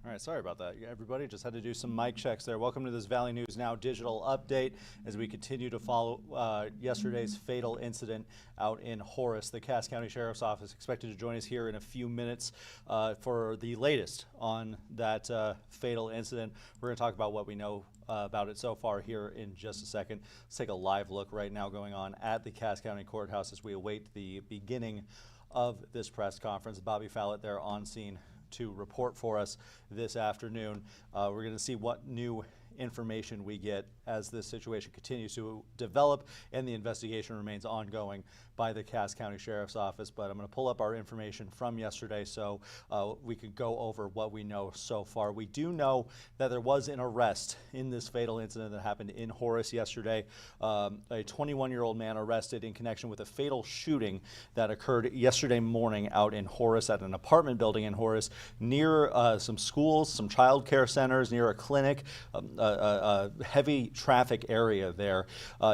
All right, sorry about that, everybody. Just had to do some mic checks there. Welcome to this Valley News Now digital update as we continue to follow yesterday's fatal incident out in Horace. The Cass County Sheriff's Office expected to join us here in a few minutes for the latest on that fatal incident. We're going to talk about what we know about it so far here in just a second. Let's take a live look right now going on at the Cass County Courthouse as we await the beginning of this press conference. Bobby Fallett there on scene to report for us this afternoon. We're going to see what new information we get as this situation continues to develop and the investigation remains ongoing by the Cass County Sheriff's Office. But I'm going to pull up our information from yesterday so we can go over what we know so far. We do know that there was an arrest in this fatal incident that happened in Horace yesterday. A 21-year-old man arrested in connection with a fatal shooting that occurred yesterday morning out in Horace at an apartment building in Horace near some schools, some child care centers, near a clinic, a heavy traffic area there.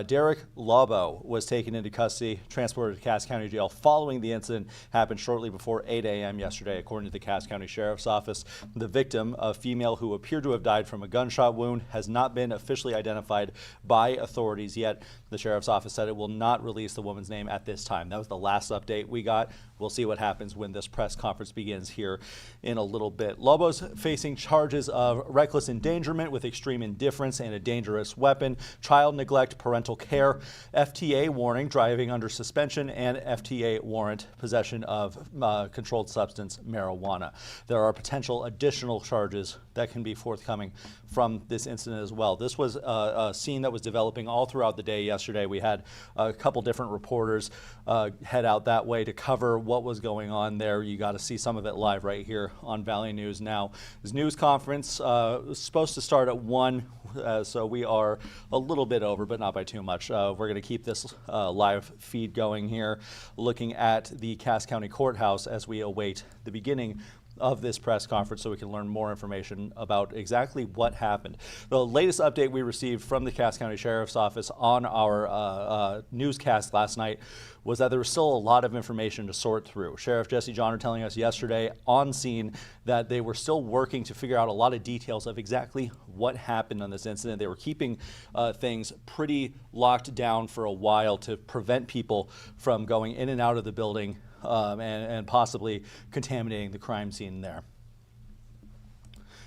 Derek Lobo was taken into custody, transported to Cass County Jail following the incident happened shortly before 8 a.m. yesterday, according to the Cass County Sheriff's Office. The victim, a female who appeared to have died from a gunshot wound, has not been officially identified by authorities yet. The Sheriff's Office said it will not release the woman's name at this time. That was the last update we got. We'll see what happens when this press conference begins here in a little bit. Lobo's facing charges of reckless endangerment with extreme indifference and a dangerous weapon, child neglect, parental care, FTA warning, driving under suspension, and FTA warrant, possession of controlled substance, marijuana. There are potential additional charges that can be forthcoming from this incident as well. This was a scene that was developing all throughout the day yesterday. We had a couple different reporters head out that way to cover what was going on there. You got to see some of it live right here on Valley News Now. This news conference was supposed to start at 1, so we are a little bit over, but not by too much. We're going to keep this live feed going here, looking at the Cass County Courthouse as we await the beginning of this press conference so we can learn more information about exactly what happened. The latest update we received from the Cass County Sheriff's Office on our newscast last night was that there was still a lot of information to sort through. Sheriff Jesse Johnner telling us yesterday on scene that they were still working to figure out a lot of details of exactly what happened on this incident. They were keeping things pretty locked down for a while to prevent people from going in and out of the building and possibly contaminating the crime scene there.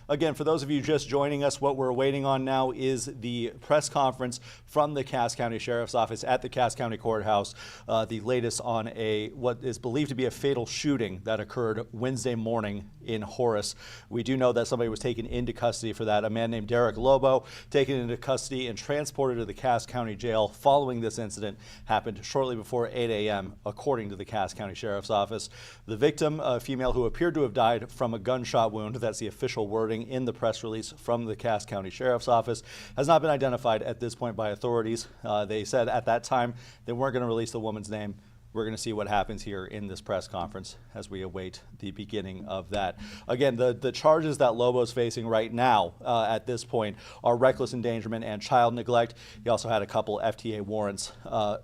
Again, for those of you just joining us, what we're waiting on now is the press conference from the Cass County Sheriff's Office at the Cass County Courthouse, the latest on what is believed to be a fatal shooting that occurred Wednesday morning in Horace. We do know that somebody was taken into custody for that, a man named Derek Lobo, taken into custody and transported to the Cass County Jail following this incident happened shortly before 8 a.m., according to the Cass County Sheriff's Office. The victim, a female who appeared to have died from a gunshot wound, that's the official wording in the press release from the Cass County Sheriff's Office, has not been identified at this point by authorities. They said at that time they weren't going to release the woman's name. We're going to see what happens here in this press conference as we await the beginning of that. Again, the charges that Lobo's facing right now at this point are reckless endangerment and child neglect. He also had a couple FTA warrants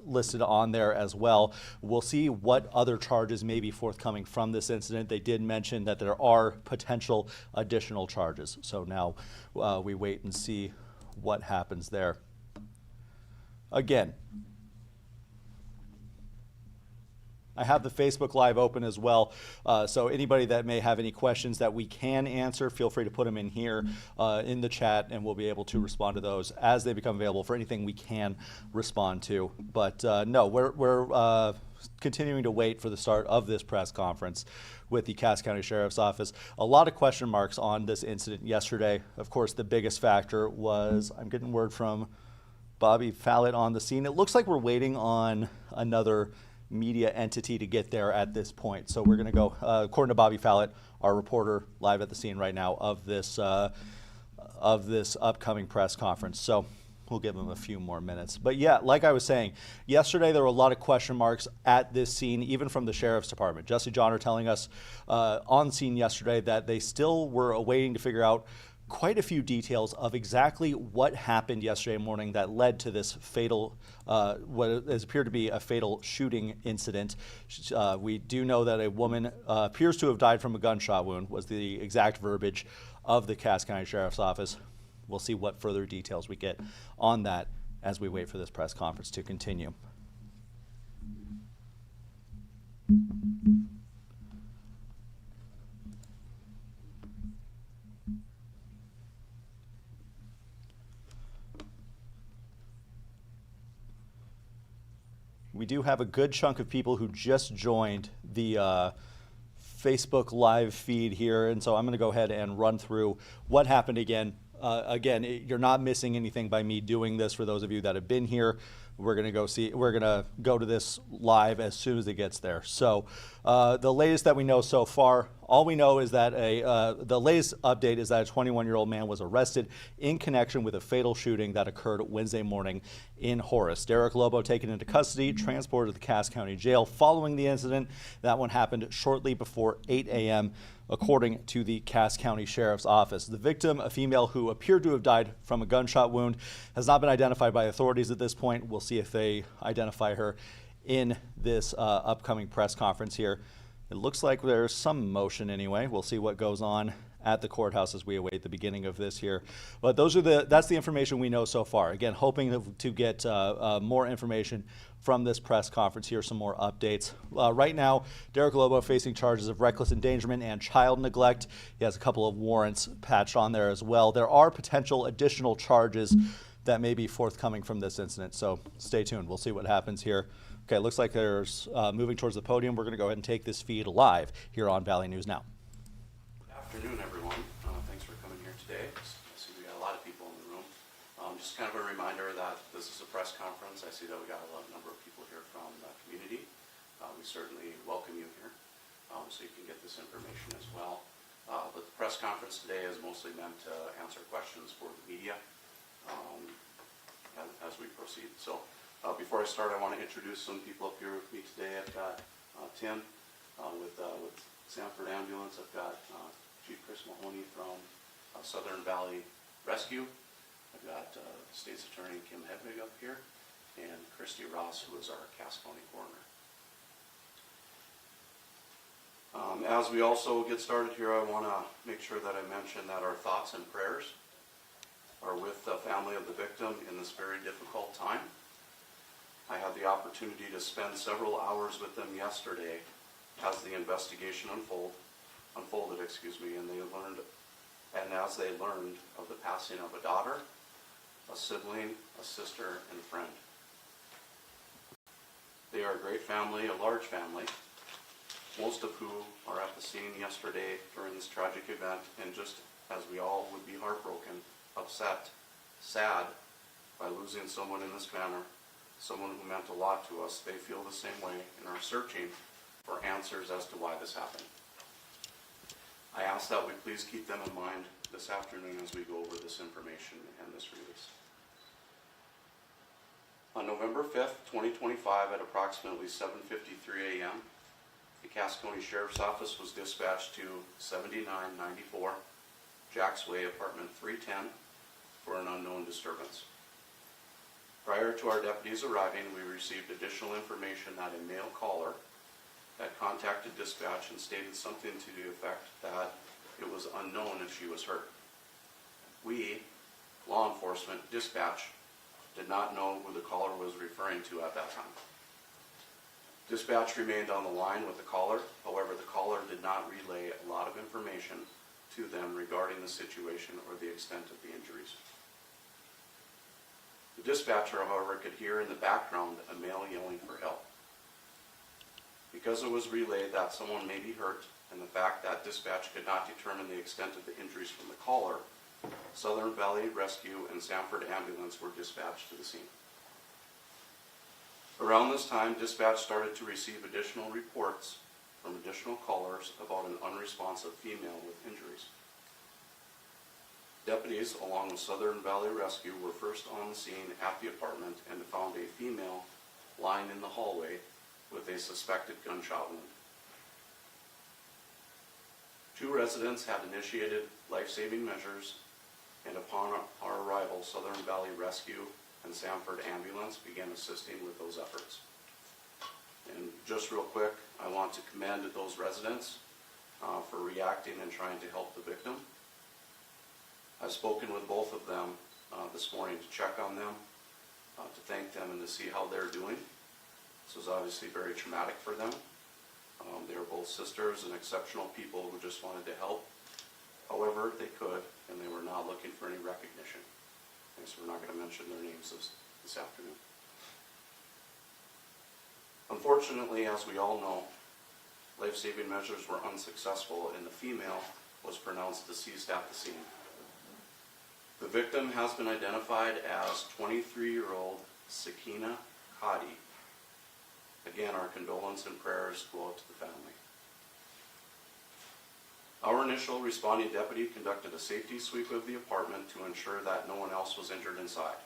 listed on there as well. We'll see what other charges may be forthcoming from this incident. They did mention that there are potential additional charges. So now we wait and see what happens there. Again, I have the Facebook Live open as well, so anybody that may have any questions that we can answer, feel free to put them in here in the chat, and we'll be able to respond to those as they become available for anything we can respond to. But no, we're continuing to wait for the start of this press conference with the Cass County Sheriff's Office. A lot of question marks on this incident yesterday. Of course, the biggest factor was, I'm getting word from Bobby Fallett on the scene. It looks like we're waiting on another media entity to get there at this point. So we're going to go, according to Bobby Fallett, our reporter live at the scene right now of this upcoming press conference. So we'll give him a few more minutes. But yeah, like I was saying, yesterday there were a lot of question marks at this scene, even from the Sheriff's Department. Jesse Johnner telling us on scene yesterday that they still were awaiting to figure out quite a few details of exactly what happened yesterday morning that led to this fatal, what has appeared to be a fatal shooting incident. We do know that a woman appears to have died from a gunshot wound, was the exact verbiage of the Cass County Sheriff's Office. We'll see what further details we get on that as we wait for this press conference to continue. We do have a good chunk of people who just joined the Facebook live feed here, and so I'm going to go ahead and run through what happened again. You're not missing anything by me doing this. For those of you that have been here, we're going to go to this live as soon as it gets there. So the latest that we know so far, all we know is that the latest update is that a 21-year-old man was arrested in connection with a fatal shooting that occurred Wednesday morning in Horace. Derek Lobo taken into custody, transported to the Cass County Jail following the incident. That one happened shortly before 8 a.m. according to the Cass County Sheriff's Office. The victim, a female who appeared to have died from a gunshot wound, has not been identified by authorities at this point. We'll see if they identify her in this upcoming press conference here. It looks like there's some motion anyway. We'll see what goes on at the courthouse as we await the beginning of this here. But that's the information we know so far. Again, hoping to get more information from this press conference. Here, some more updates. Right now, Derek Lobo facing charges of reckless endangerment and child neglect. He has a couple of warrants patched on there as well. There are potential additional charges that may be forthcoming from this incident, so stay tuned. We'll see what happens here. Okay, it looks like there's moving towards the podium. We're going to go ahead and take this feed live here on Valley News Now. Good afternoon, everyone. Thanks for coming here today. I see we got a lot of people in the room. Just kind of a reminder that this is a press conference. I see that we got a number of people here from the community. We certainly welcome you here, so you can get this information as well. But the press conference today is mostly meant to answer questions for the media as we proceed. So before I start, I want to introduce some people up here with me today. I've got Tim with Sanford Ambulance. I've got Chief Chris Mahoney from Southern Valley Rescue. I've got State's Attorney Kim Hedwig up here, and Christy Ross, who is our Cass County Coroner. As we also get started here, I want to make sure that I mention that our thoughts and prayers are with the family of the victim in this very difficult time. I had the opportunity to spend several hours with them yesterday as the investigation unfolded, and as they learned of the passing of a daughter, a sibling, a sister, and a friend. They are a great family, a large family, most of who are at the scene yesterday during this tragic event, and just as we all would be heartbroken, upset, sad by losing someone in this manner, someone who meant a lot to us, they feel the same way and are searching for answers as to why this happened. I ask that we please keep them in mind this afternoon as we go over this information and this release. On November 5th, 2025, at approximately 7:53 a.m., the Cass County Sheriff's Office was dispatched to 7994 Jacks Way, apartment 310, for an unknown disturbance. Prior to our deputies arriving, we received additional information that a male caller had contacted dispatch and stated something to the effect that it was unknown if she was hurt. We, law enforcement, dispatch, did not know who the caller was referring to at that time. Dispatch remained on the line with the caller. However, the caller did not relay a lot of information to them regarding the situation or the extent of the injuries. The dispatcher, however, could hear in the background a male yelling for help. Because it was relayed that someone may be hurt, and the fact that dispatch could not determine the extent of the injuries from the caller, Southern Valley Rescue and Sanford Ambulance were dispatched to the scene. Around this time, dispatch started to receive additional reports from additional callers about an unresponsive female with injuries. Deputies, along with Southern Valley Rescue, were first on the scene at the apartment and found a female lying in the hallway with a suspected gunshot wound. 2 residents had initiated life-saving measures and upon our arrival, Southern Valley Rescue and Sanford Ambulance began assisting with those efforts. And just real quick, I want to commend those residents for reacting and trying to help the victim. I've spoken with both of them this morning to check on them, to thank them and to see how they're doing. This was obviously very traumatic for them. They were both sisters and exceptional people who just wanted to help however they could, and they were not looking for any recognition. And so we're not going to mention their names this afternoon. Unfortunately, as we all know, life-saving measures were unsuccessful and the female was pronounced deceased at the scene. The victim has been identified as 23-year-old Sakina Khadi. Again, our condolence and prayers go out to the family. Our initial responding deputy conducted a safety sweep of the apartment to ensure that no one else was injured inside.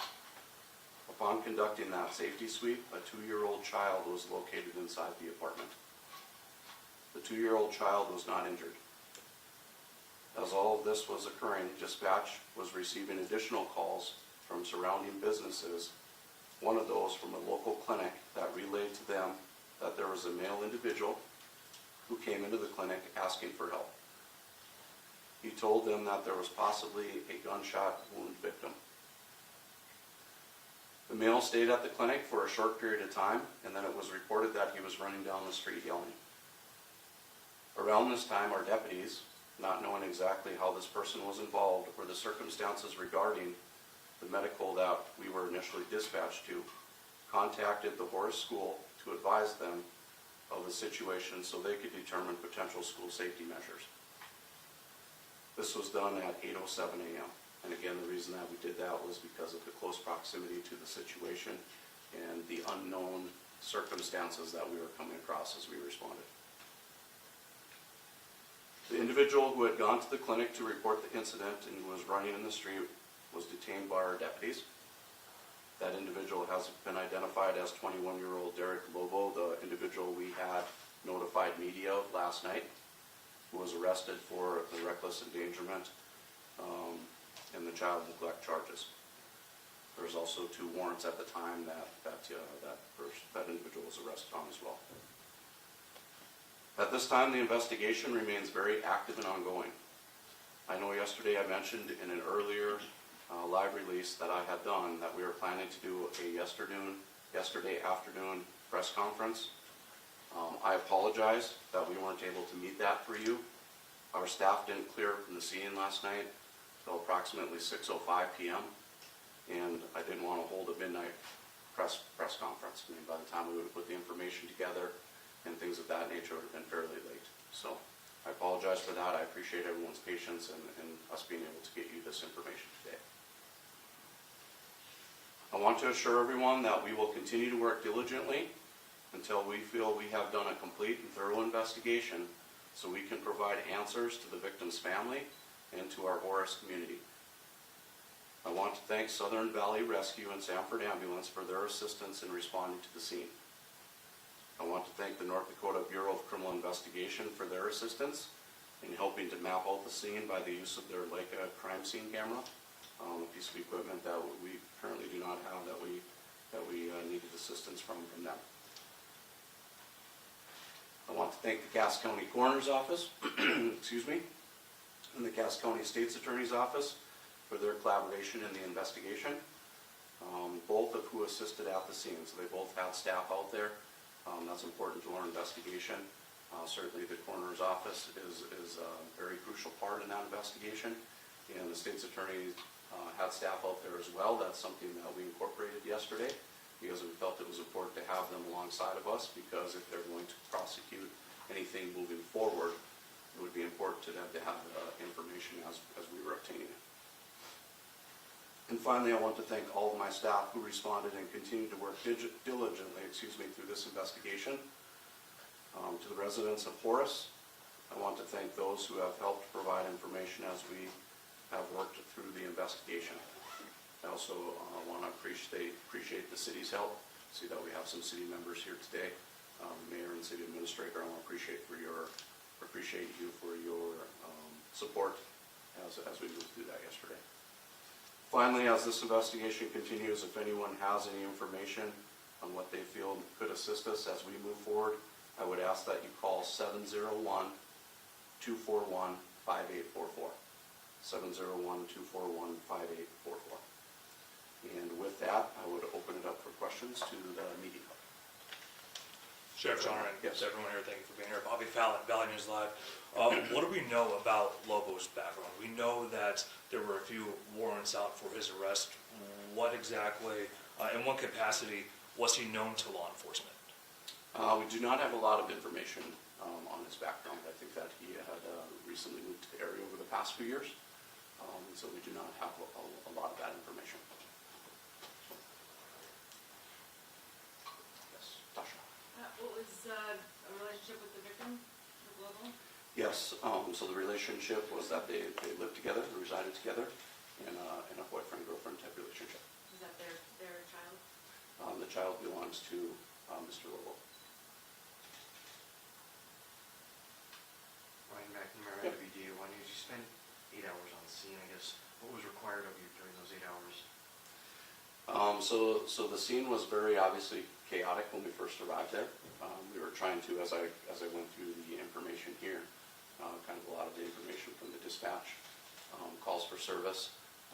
Upon conducting that safety sweep, a 2-year-old child was located inside the apartment. The 2-year-old child was not injured. As all of this was occurring, dispatch was receiving additional calls from surrounding businesses, one of those from a local clinic that relayed to them that there was a male individual who came into the clinic asking for help. He told them that there was possibly a gunshot wound victim. The male stayed at the clinic for a short period of time, and then it was reported that he was running down the street yelling. Around this time, our deputies, not knowing exactly how this person was involved or the circumstances regarding the medical that we were initially dispatched to, contacted the Horace School to advise them of the situation so they could determine potential school safety measures. This was done at 8:07 a.m. And again, the reason that we did that was because of the close proximity to the situation and the unknown circumstances that we were coming across as we responded. The individual who had gone to the clinic to report the incident and who was running in the street was detained by our deputies. That individual has been identified as 21-year-old Derek Lobo, the individual we had notified media of last night, who was arrested for the reckless endangerment and the child neglect charges. There was also 2 warrants at the time that individual was arrested on as well. At this time, the investigation remains very active and ongoing. I know yesterday I mentioned in an earlier live release that I had done that we were planning to do a yesterday afternoon press conference. I apologize that we weren't able to meet that for you. Our staff didn't clear from the scene last night until approximately 6:05 p.m. and I didn't want to hold a midnight press conference. I mean, by the time we would have put the information together and things of that nature, would have been fairly late. So I apologize for that. I appreciate everyone's patience and us being able to get you this information today. I want to assure everyone that we will continue to work diligently until we feel we have done a complete and thorough investigation so we can provide answers to the victim's family and to our Horace community. I want to thank Southern Valley Rescue and Sanford Ambulance for their assistance in responding to the scene. I want to thank the North Dakota Bureau of Criminal Investigation for their assistance in helping to map out the scene by the use of their Leica crime scene camera, a piece of equipment that we currently do not have that we needed assistance from them. I want to thank the Cass County Coroner's Office, excuse me, and the Cass County State's Attorney's Office for their collaboration in the investigation, both of who assisted at the scene. So they both had staff out there. That's important to our investigation. Certainly the Coroner's Office is a very crucial part in that investigation, and the State's Attorney had staff out there as well. That's something that we incorporated yesterday because we felt it was important to have them alongside of us, because if they're going to prosecute anything moving forward, it would be important to them to have information as we were obtaining it. And finally, I want to thank all of my staff who responded and continue to work diligently through this investigation. To the residents of Horace, I want to thank those who have helped provide information as we have worked through the investigation. I also want to appreciate the city's help. See that we have some city members here today, Mayor and City Administrator. I want to appreciate you for your support as we moved through that yesterday. Finally, as this investigation continues, if anyone has any information on what they feel could assist us as we move forward, I would ask that you call 701-241-5844. 701-241-5844. And with that, I would open it up for questions to the media. Sheriff Johnner, and Yes. everyone here, thank you for being here. Bobby Fallon, Valley News Live. What do we know about Lobo's background? We know that there were a few warrants out for his arrest. What exactly, in what capacity, was he known to law enforcement? We do not have a lot of information on his background. I think that he had recently moved to the area over the past few years, so we do not have a lot of that information. Yes, Tasha. What was a relationship with the victim, with Lobo? Yes, so the relationship was that they lived together, they resided together in a boyfriend-girlfriend type relationship. Was that their child? The child belongs to Mr. Lobo. Ryan McNamara, Yep. WDA1 News. You spent 8 hours on the scene, I guess. What was required of you during those 8 hours? So the scene was very obviously chaotic when we first arrived there. We were trying to, as I went through the information here, kind of a lot of the information from the dispatch, calls for service.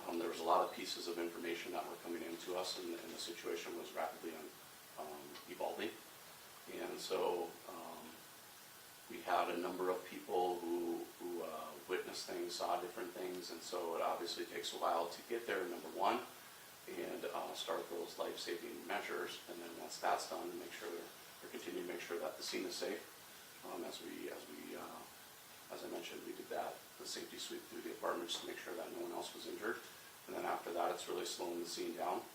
There was a lot of pieces of information that were coming into us, and the situation was rapidly evolving. And so we had a number of people who witnessed things, saw different things, and so it obviously takes a while to get there, number one, and start those life-saving measures. And then once that's done, make sure or continue to make sure that the scene is safe. As I mentioned, we did the safety sweep through the apartments to make sure that no one else was injured. And then after that, it's really slowing the scene down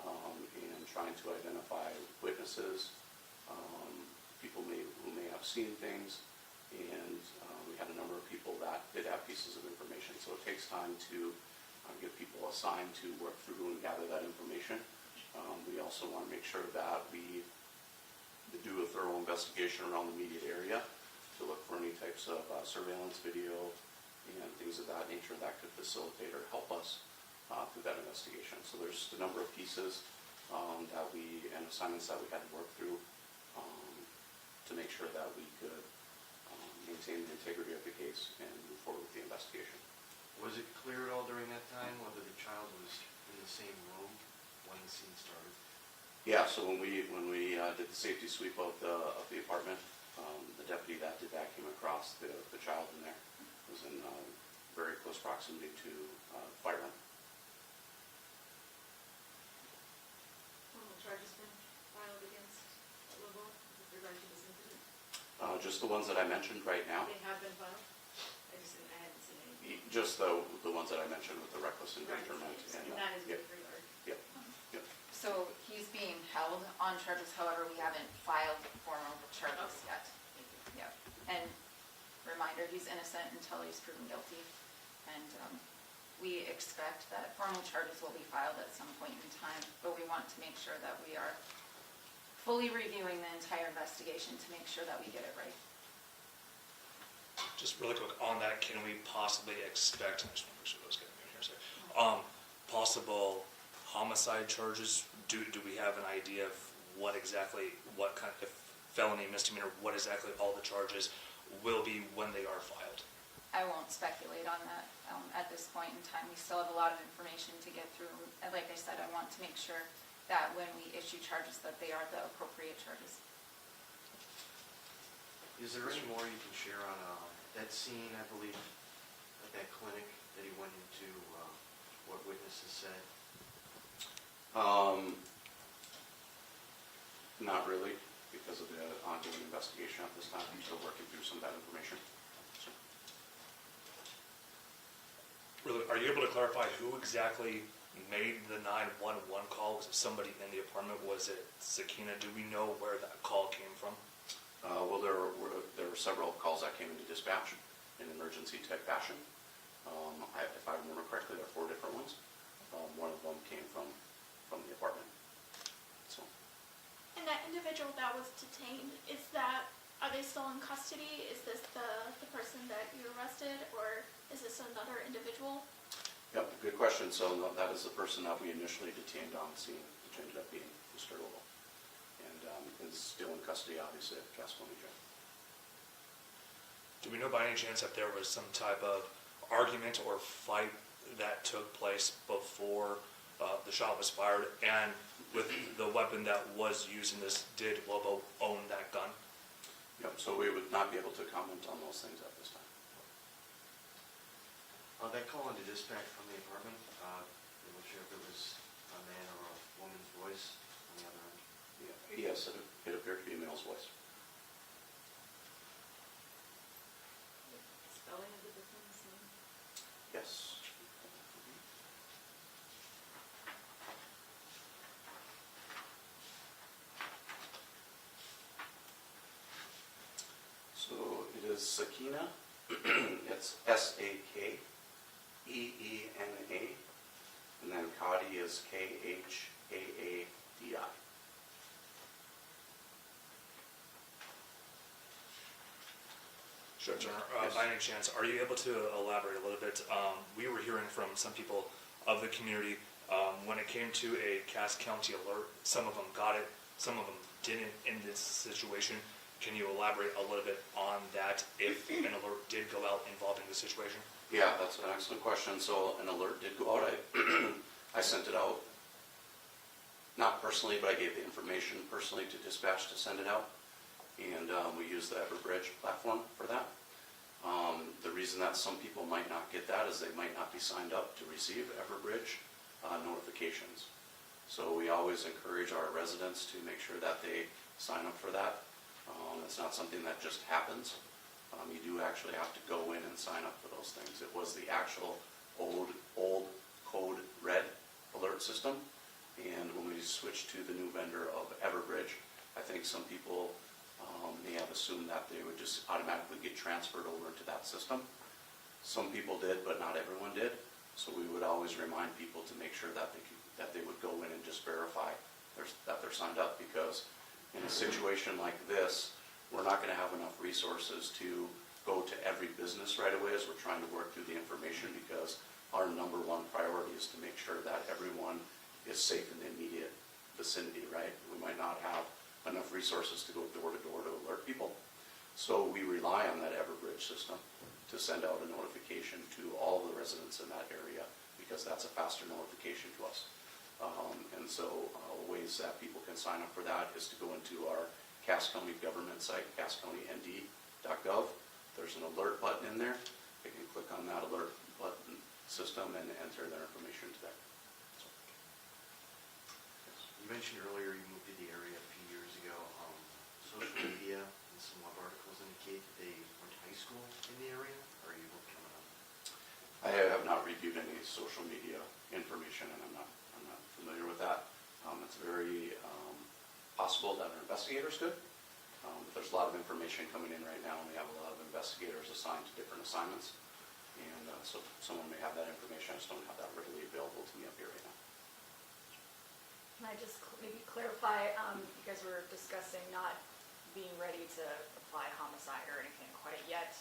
and trying to identify witnesses, people who may have seen things, and we had a number of people that did have pieces of information. So it takes time to get people assigned to work through and gather that information. We also want to make sure that we do a thorough investigation around the immediate area to look for any types of surveillance video and things of that nature that could facilitate or help us through that investigation. So there's a number of pieces and assignments that we had to work through to make sure that we could maintain the integrity of the case and move forward with the investigation. Was it clear at all during that time whether the child was in the same room when the scene started? Yeah, so when we did the safety sweep of the apartment, the deputy that did that came across the child in there. It was in very close proximity to fire line. Criminal charges been filed against Lobo with regard to this incident? Just the ones that I mentioned right now. They have been filed? I hadn't seen any. Just the ones that I mentioned with the reckless endangerment. And And, that is yep, with regard. yep, yep. So he's being held on charges, however, we haven't filed formal charges yet. Yep. And reminder, he's innocent until he's proven guilty. And we expect that formal charges will be filed at some point in time, but we want to make sure that we are fully reviewing the entire investigation to make sure that we get it right. Just really quick on that, can we possibly expect, I just want to make sure those get in here, sorry, possible homicide charges? Do we have an idea of what kind of felony, misdemeanor, what exactly all the charges will be when they are filed? I won't speculate on that at this point in time. We still have a lot of information to get through. And like I said, I want to make sure that when we issue charges that they are the appropriate charges. Is there any more you can share on that scene, I believe, at that clinic that he went into, what witnesses said? Not really, because of the ongoing investigation at this time. I'm still working through some of that information. So, Really, are you able to clarify who exactly made the 911 call? Was it somebody in the apartment? Was it Sakina? Do we know where that call came from? well, there were several calls that came into dispatch in emergency type fashion. If I remember correctly, there are 4 different ones. One of them came from the apartment. So. And that individual that was detained, are they still in custody? Is this the person that you arrested, or is this another individual? Yep, good question. So no, that is the person that we initially detained on scene, which ended up being Mr. Lobo. And is still in custody, obviously, at Cass County Jail. Do we know by any chance if there was some type of argument or fight that took place before the shot was fired? And with the weapon that was used in this, did Lobo own that gun? Yep, so we would not be able to comment on those things at this time. That call into dispatch from the apartment, they weren't sure if it was a man or a woman's voice on the other end. Yeah. Yes, it appeared to be a male's voice. Spelling of the victim's name? Yes. So it is Sakina. It's Sakeena, and then Kadi is Khaadi. Sure, Turner. Yes. By any chance, are you able to elaborate a little bit? We were hearing from some people of the community, when it came to a Cass County alert, some of them got it, some of them didn't in this situation. Can you elaborate a little bit on that, if an alert did go out involving the situation? Yeah, that's an excellent question. So an alert did go out. I sent it out, not personally, but I gave the information personally to dispatch to send it out. And we use the Everbridge platform for that. The reason that some people might not get that is they might not be signed up to receive Everbridge notifications. So we always encourage our residents to make sure that they sign up for that. It's not something that just happens. You do actually have to go in and sign up for those things. It was the actual old code red alert system. And when we switched to the new vendor of Everbridge, I think some people may have assumed that they would just automatically get transferred over into that system. Some people did, but not everyone did. So we would always remind people to make sure that they would go in and just verify that they're signed up, because in a situation like this, we're not going to have enough resources to go to every business right away as we're trying to work through the information, because our number one priority is to make sure that everyone is safe in the immediate vicinity, right? We might not have enough resources to go door to door to alert people. So we rely on that Everbridge system to send out a notification to all the residents in that area, because that's a faster notification to us. And so ways that people can sign up for that is to go into our Cass County government site, casscountynd.gov. There's an alert button in there. They can click on that alert button system and enter their information to that. So, yes. You mentioned earlier you moved to the area a few years ago. Social media and some web articles indicate that they went to high school in the area. Or are you coming up? I have not reviewed any social media information, and I'm not familiar with that. It's very possible that our investigators could. But there's a lot of information coming in right now, and we have a lot of investigators assigned to different assignments. And so someone may have that information. I just don't have that readily available to me up here right now. Can I just maybe clarify, you guys were discussing not being ready to apply homicide or anything quite yet.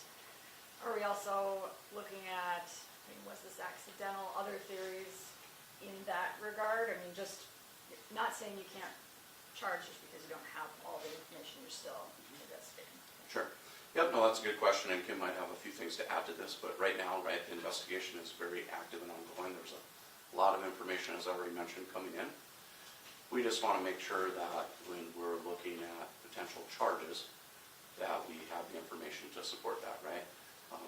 Are we also looking at, was this accidental, other theories in that regard? I mean, just not saying you can't charge just because you don't have all the information, you're still investigating. Sure. Yep, no, that's a good question, and Kim might have a few things to add to this, but right now, right, the investigation is very active and ongoing. There's a lot of information, as I already mentioned, coming in. We just want to make sure that when we're looking at potential charges, that we have the information to support that, right?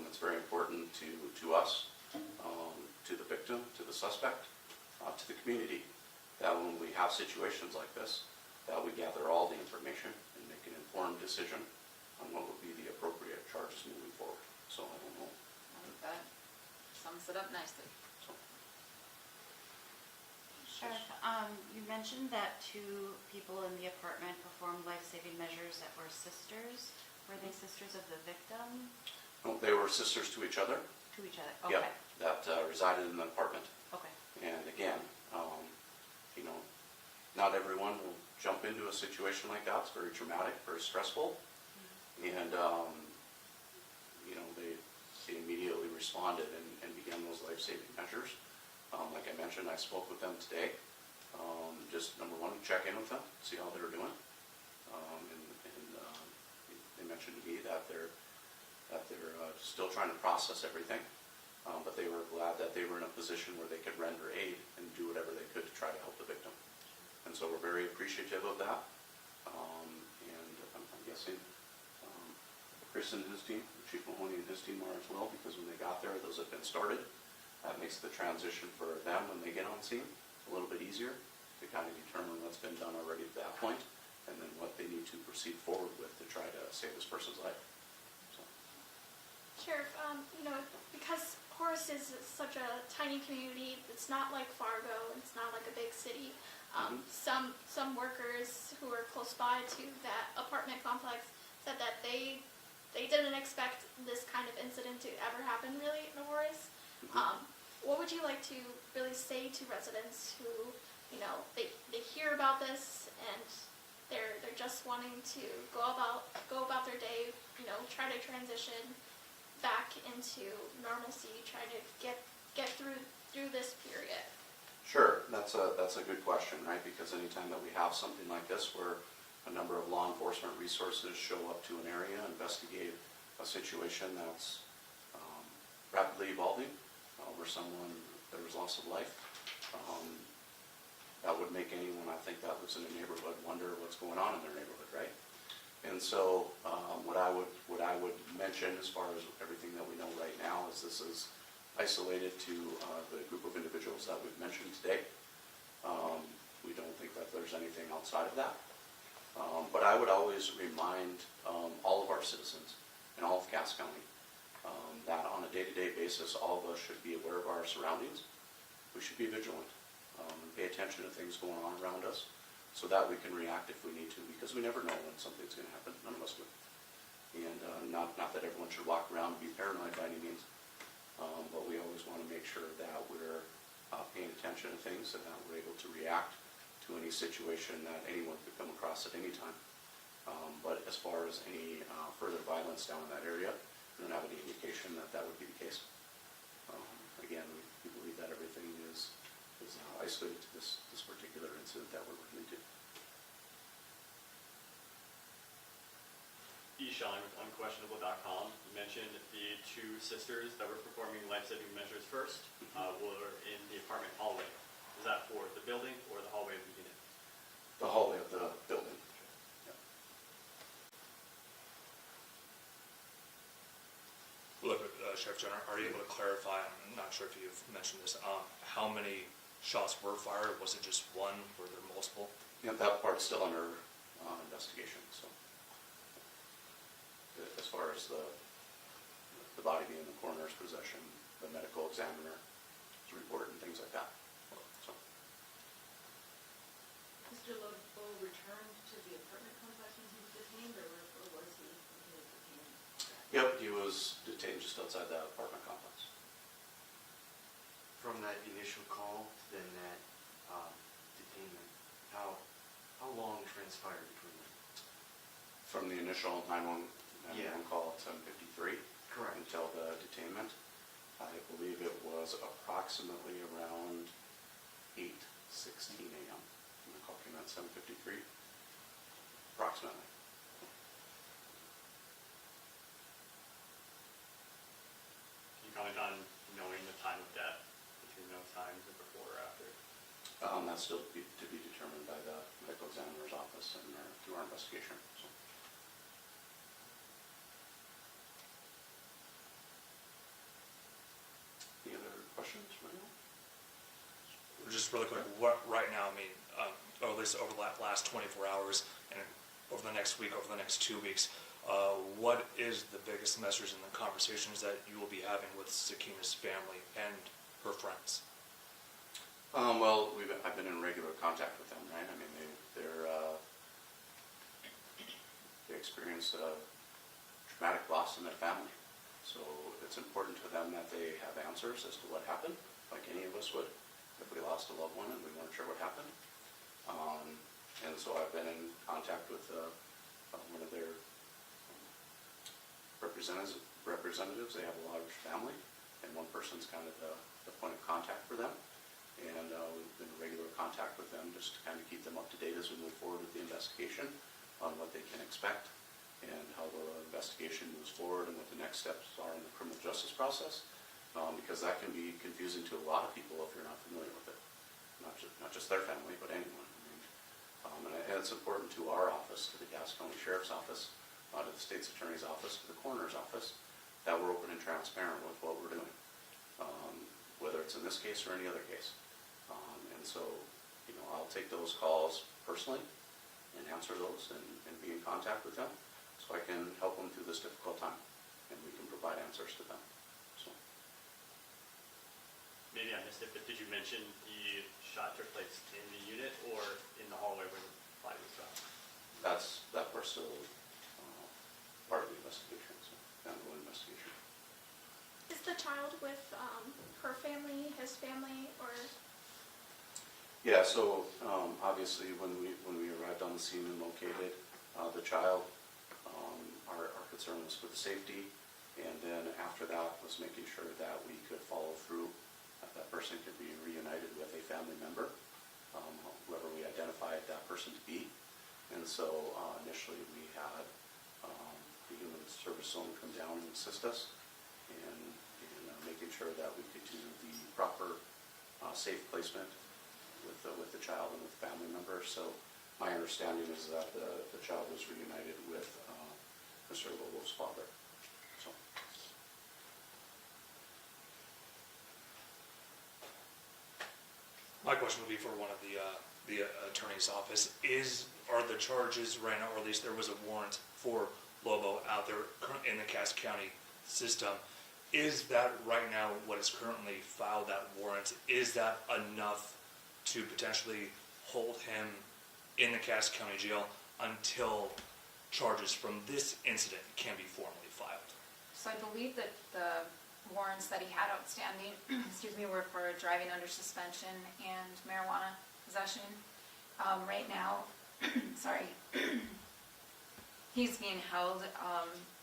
It's very important to us, to the victim, to the suspect, to the community, that when we have situations like this, that we gather all the information and make an informed decision on what would be the appropriate charges moving forward. So I don't know. I think that sums it up nicely. Sheriff, you mentioned that two people in the apartment performed life-saving measures that were sisters. Were they sisters of the victim? No, they were sisters to each other. To each other? Yeah, Okay. that resided in the apartment. Okay. And again, not everyone will jump into a situation like that. It's very traumatic, very stressful. And, they immediately responded and began those life-saving measures. Like I mentioned, I spoke with them today. Just number one, check in with them, see how they're doing. They mentioned to me that they're still trying to process everything, but they were glad that they were in a position where they could render aid and do whatever they could to try to help the victim. And so we're very appreciative of that. And I'm guessing Chris and his team, Chief Mahoney and his team are as well, because when they got there, those had been started. That makes the transition for them when they get on scene a little bit easier to kind of determine what's been done already to that point, and then what they need to proceed forward with to try to save this person's life. So. Sheriff, because Horace is such a tiny community, it's not like Fargo, it's not like a big city. Some workers who are close by to that apartment complex said that they didn't expect this kind of incident to ever happen really in Horace. What would you like to really say to residents who, they hear about this and they're just wanting to go about their day, try to transition back into normalcy, try to get through this period? Sure, that's a good question, right? Because anytime that we have something like this where a number of law enforcement resources show up to an area, investigate a situation that's rapidly evolving, where there was loss of life, that would make anyone, I think, that lives in a neighborhood wonder what's going on in their neighborhood, right? And so what I would mention as far as everything that we know right now is this is isolated to the group of individuals that we've mentioned today. We don't think that there's anything outside of that. But I would always remind all of our citizens in all of Cass County that on a day-to-day basis, all of us should be aware of our surroundings. We should be vigilant and pay attention to things going on around us so that we can react if we need to, because we never know when something's going to happen. None of us do. And not that everyone should walk around and be paranoid by any means, but we always want to make sure that we're paying attention to things and that we're able to react to any situation that anyone could come across at any time. But as far as any further violence down in that area, we don't have any indication that that would be the case. Again, we believe that everything is isolated to this particular incident that we're looking into. Sean with Unquestionable.com. You mentioned the two sisters that were performing life-saving measures first were in the apartment hallway. Is that for the building or the hallway of the unit? The hallway of the building. Look, Sheriff Jenner, are you able to clarify, I'm not sure if you've mentioned this, how many shots were fired? Was it just one? Were there multiple? Yeah, that part's still under investigation. So, as far as the body being in the coroner's possession, the medical examiner's report and things like that. So. Mr. Lobo returned to the apartment complex when he was detained, or was he detained? Yep, he was detained just outside that apartment complex. From that initial call to then that detainment, how long transpired between them? From the initial 911 Yeah. call at 7:53 Correct. until the detainment, I believe it was approximately around 8:16 a.m. when the call came at 7:53, approximately. Can you comment on knowing the time of death between those times and before or after? That's still to be determined by the medical examiner's office and through our investigation. So. Any other questions for anyone? Just really quick, right now, or at least over the last 24 hours and over the next week, over the next 2 weeks, what is the biggest message in the conversations that you will be having with Sakina's family and her friends? Well, I've been in regular contact with them, right? I mean, they experienced a traumatic loss in their family. So it's important to them that they have answers as to what happened, like any of us would if we lost a loved one and we weren't sure what happened. And so I've been in contact with one of their representatives. They have a large family, and one person's kind of the point of contact for them. and we've been in regular contact with them just to kind of keep them up to date as we move forward with the investigation on what they can expect and how the investigation moves forward and what the next steps are in the criminal justice process, because that can be confusing to a lot of people if you're not familiar with it, not just their family, but anyone. And it's important to our office, to the Cass County Sheriff's Office, to the State's Attorney's Office, to the Coroner's Office, that we're open and transparent with what we're doing, whether it's in this case or any other case. And so, I'll take those calls personally and answer those and be in contact with them so I can help them through this difficult time and we can provide answers to them. So. Maybe I missed it, but did you mention the shot took place in the unit or in the hallway where the body was found? That we're still part of the investigation, so the ongoing investigation. Is the child with her family, his family, or? Yeah, so obviously when we arrived on the scene and located the child, our concern was for the safety, and then after that was making sure that we could follow through, that person could be reunited with a family member, whoever we identified that person to be. And so initially we had the Human Service Zone come down and assist us in making sure that we could do the proper safe placement with the child and with the family member. So my understanding is that the child was reunited with Mr. Lobo's father. So. My question would be for one of the attorney's office. Are the charges right now, or at least there was a warrant for Lobo out there in the Cass County system? Is that right now what is currently filed, that warrant, is that enough to potentially hold him in the Cass County jail until charges from this incident can be formally filed? So I believe that the warrants that he had outstanding, were for driving under suspension and marijuana possession. Right now, he's being held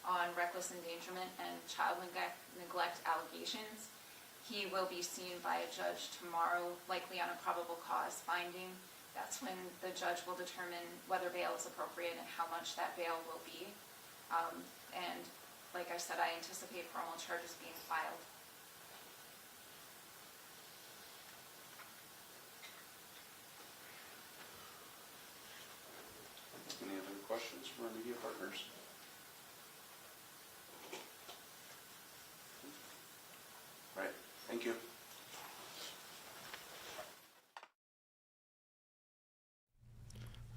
on reckless endangerment and child neglect allegations. He will be seen by a judge tomorrow, likely on a probable cause finding. That's when the judge will determine whether bail is appropriate and how much that bail will be. And like I said, I anticipate formal charges being filed. Any other questions from our media partners? All right, thank you.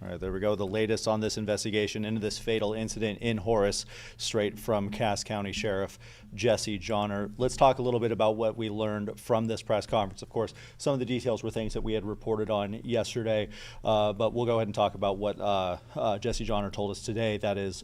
All right, there we go. The latest on this investigation into this fatal incident in Horace, straight from Cass County Sheriff Jesse Johnner. Let's talk a little bit about what we learned from this press conference. Of course, some of the details were things that we had reported on yesterday, but we'll go ahead and talk about what Jesse Johnner told us today that is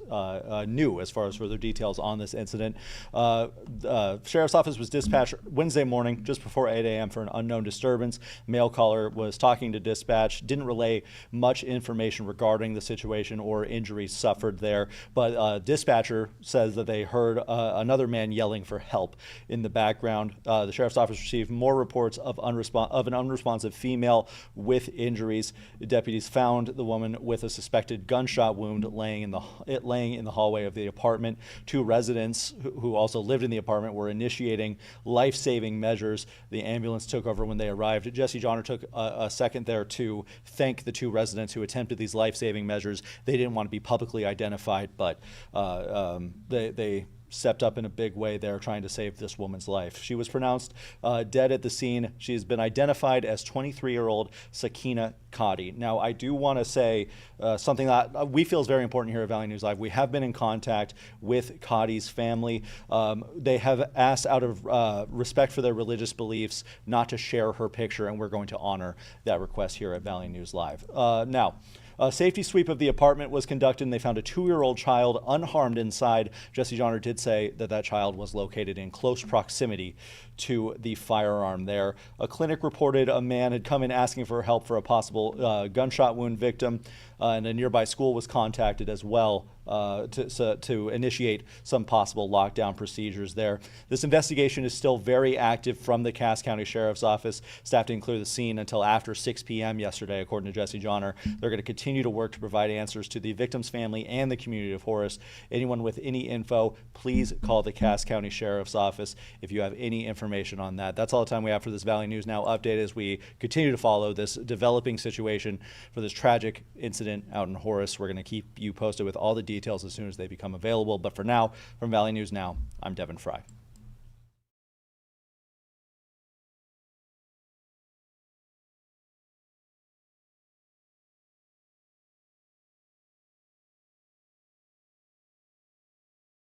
new as far as further details on this incident. Sheriff's Office was dispatched Wednesday morning just before 8 a.m. for an unknown disturbance. Mail caller was talking to dispatch, didn't relay much information regarding the situation or injuries suffered there, but dispatcher says that they heard another man yelling for help in the background. The Sheriff's Office received more reports of an unresponsive female with injuries. The deputies found the woman with a suspected gunshot wound laying in the hallway of the apartment. Two residents who also lived in the apartment were initiating life-saving measures. The ambulance took over when they arrived. Jesse Johnner took a second there to thank the two residents who attempted these life-saving measures. They didn't want to be publicly identified, but they stepped up in a big way there trying to save this woman's life. She was pronounced dead at the scene. She has been identified as 23-year-old Sakina Kadi. Now, I do want to say something that we feel is very important here at Valley News Live. We have been in contact with Kadi's family. They have asked, out of respect for their religious beliefs, not to share her picture, and we're going to honor that request here at Valley News Live. Now, a safety sweep of the apartment was conducted, and they found a 2-year-old child unharmed inside. Jesse Johnner did say that that child was located in close proximity to the firearm there. A clinic reported a man had come in asking for help for a possible gunshot wound victim. and a nearby school was contacted as well to initiate some possible lockdown procedures there. This investigation is still very active from the Cass County Sheriff's Office. Staff didn't clear the scene until after 6 p.m. yesterday, according to Jesse Johnner. They're going to continue to work to provide answers to the victim's family and the community of Horace. Anyone with any info, please call the Cass County Sheriff's Office if you have any information on that. That's all the time we have for this Valley News Now update as we continue to follow this developing situation for this tragic incident out in Horace. We're going to keep you posted with all the details as soon as they become available. But for now, from Valley News Now, I'm Devin Fry.